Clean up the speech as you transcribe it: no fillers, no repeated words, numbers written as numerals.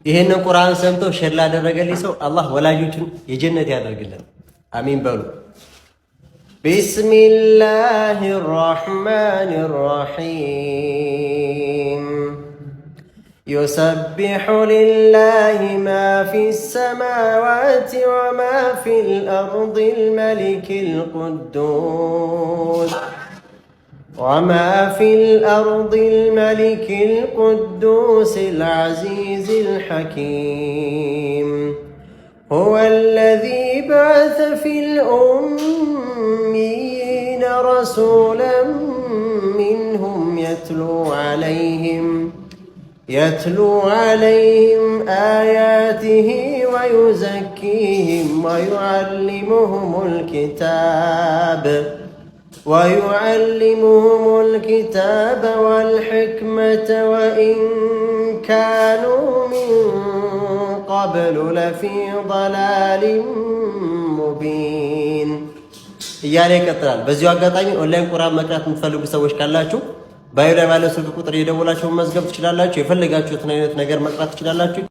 ይሄንን ቁርአን ሰምቶ ሼር ላደረገልኝ ሰው አላህ ወላጆቹን የጀነት ያደርግልን። አሚን በሉ። ቢስሚላሂር ረህማኒር ረሂም يسبح لله ما في السماوات وما في الأرض الملك القدوس العزيز الحكيم هو الذي بعث في الأميين رسولا منهم يتلو عليهم آياته ويزكيهم ويعلمهم الكتاب والحكمة وإن كانوا من قبل لفي ضلال مبين እያለ ይቀጥላል። በዚሁ አጋጣሚ ኦንላይን ቁርአን መቅራት የምትፈልጉ ሰዎች ካላችሁ ባዮ ላይ ባለ ስልክ ቁጥር የደወላችሁ መዝገብ ትችላላችሁ። የፈለጋችሁትን አይነት ነገር መቅራት ትችላላችሁ።